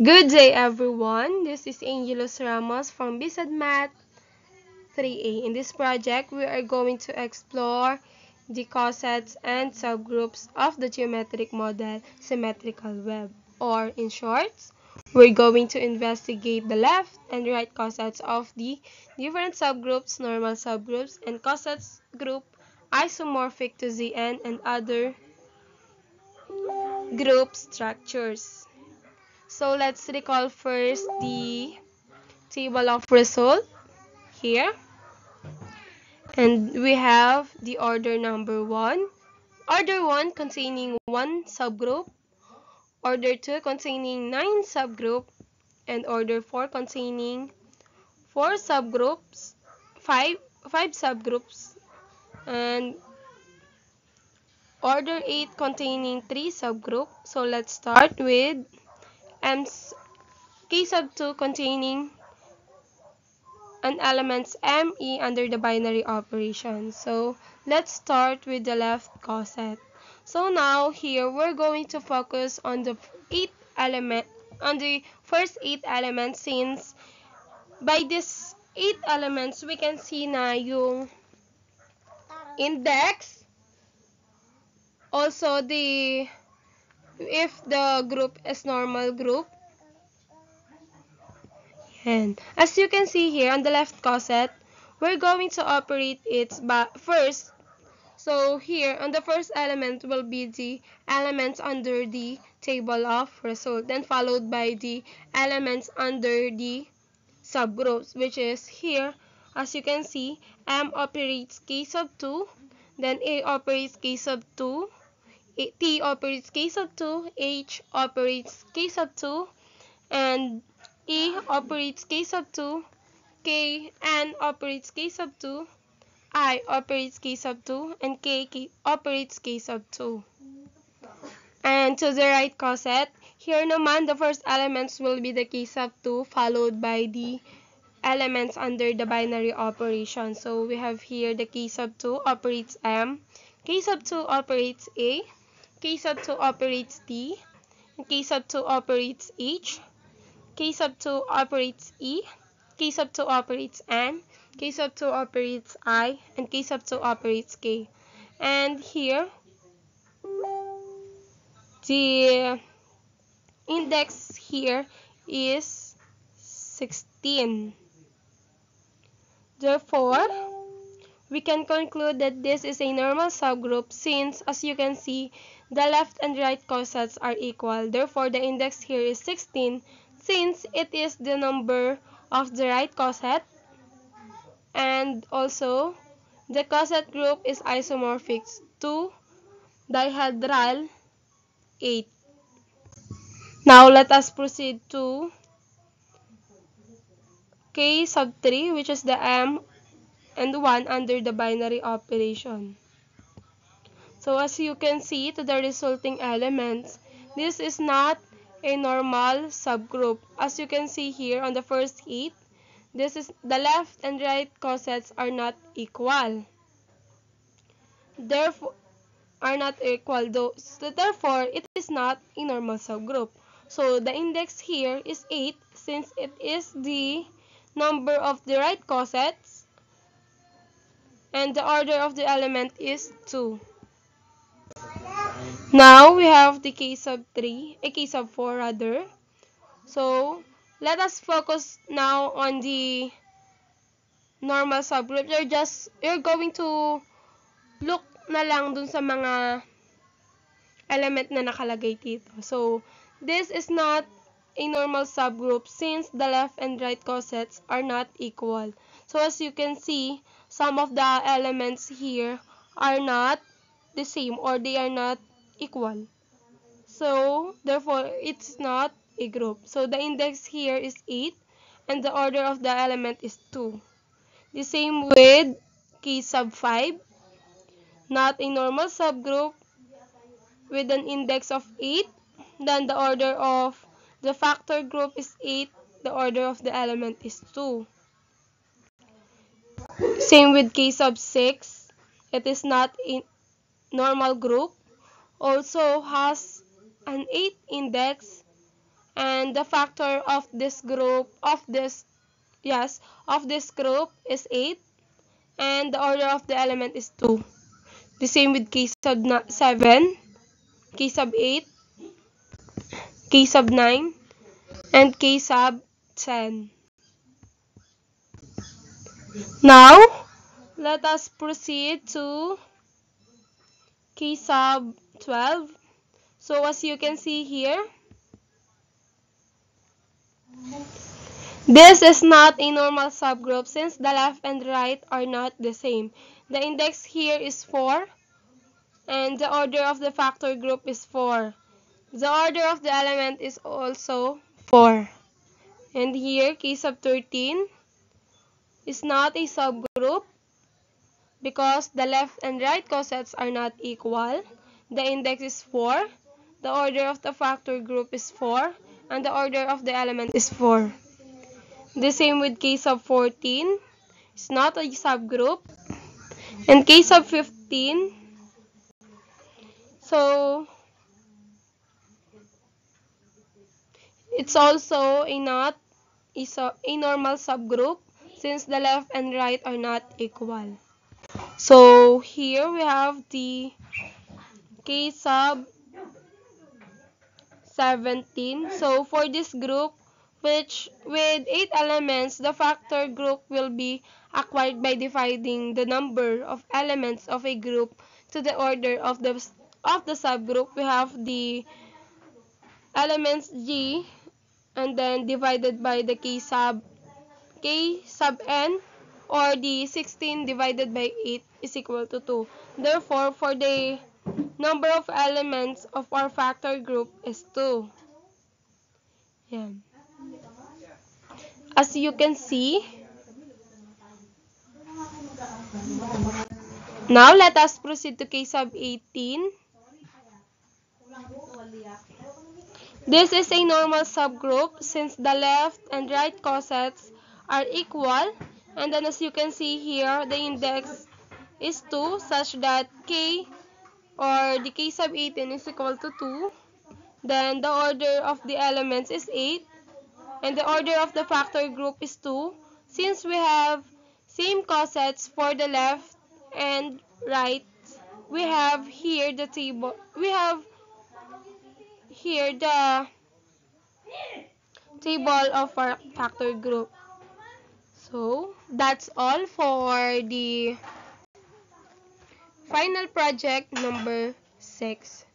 Good day, everyone. This is Angelos Ramos from BSAD Math 3A. In this project, we are going to explore the cosets and subgroups of the geometric model symmetrical web. Or, in short, we're going to investigate the left and right cosets of the different subgroups, normal subgroups, and cosets group isomorphic to Zn and other group structures. So let's recall first the table of result here, and we have the order number 1, order 1 containing 1 subgroup, order 2 containing 9 subgroup, and order 4 containing 4 subgroups, 5 subgroups, and order 8 containing 3 subgroup. So let's start with K sub 2 containing an elements M, E under the binary operation. So let's start with the left coset. So now here we're going to focus on the first 8 elements, since by these 8 elements we can see na yung index, also if the group is normal group. And as you can see here on the left coset, we're going to operate it first. So here on the first element will be the elements under the table of result, then followed by the elements under the subgroups, which is here, as you can see, M operates K sub 2, then A operates K sub 2, T operates K sub 2, H operates K sub 2, and E operates K sub 2, K, N operates K sub 2, I operates K sub 2, and K operates K sub 2. And to the right coset, here naman, the first elements will be the K sub 2, followed by the elements under the binary operation. So we have here the K sub 2 operates M, K sub 2 operates A, K sub 2 operates T, and K sub 2 operates H, K sub 2 operates E, K sub 2 operates N, K sub 2 operates I, and K sub 2 operates K. And here, the index here is 16. Therefore, we can conclude that this is a normal subgroup, since, as you can see, the left and right cosets are equal. Therefore, the index here is 16, since it is the number of the right coset, and also the coset group is isomorphic to dihedral 8. Now let us proceed to K sub 3, which is the M and 1 under the binary operation. So as you can see to the resulting elements, this is not a normal subgroup. As you can see here on the first 8, this is the left and right cosets are not equal. Therefore, so therefore it is not a normal subgroup. So the index here is 8, since it is the number of the right cosets, and the order of the element is 2. Now we have the K sub 3, a K sub 4 rather. So let us focus now on the normal subgroup. You're going to look na lang dun sa mga element na nakalagay dito. So this is not a normal subgroup, since the left and right cosets are not equal. So as you can see, some of the elements here are not the same, or they are not equal. So therefore it's not a group. So the index here is 8, and the order of the element is 2. The same with K sub 5, not a normal subgroup, with an index of 8. Then the order of the factor group is 8. The order of the element is 2. Same with K sub 6. It is not a normal group. Also has an 8 index, and the factor of this group is 8, and the order of the element is 2. The same with k sub 7, k sub 8, k sub 9, and k sub 10. Now, let us proceed to k sub 12. So as you can see here, this is not a normal subgroup since the left and right are not the same. The index here is 4, and the order of the factor group is 4. The order of the element is also 4. And here, k sub 13 is not a subgroup because the left and right cosets are not equal. The index is 4. The order of the factor group is 4. And the order of the element is 4. The same with k sub 14. It's not a subgroup. And k sub 15, so it's also not a normal subgroup since the left and right are not equal. So here we have the k sub 17. So for this group, which with 8 elements, the factor group will be acquired by dividing the number of elements of a group to the order of the subgroup. We have the elements G and then divided by the k sub n, or the 16 divided by 8 is equal to 2. Therefore, for the number of elements of our factor group is 2. Yeah. As you can see, now let us proceed to k sub 18. This is a normal subgroup since the left and right cosets are equal, and then as you can see here, the index is 2 such that k, or the k sub 18 is equal to 2. Then the order of the elements is 8, and the order of the factor group is 2. Since we have same cosets for the left and right, we have here the table. We have here the table of our factor group. So that's all for the final project number 6.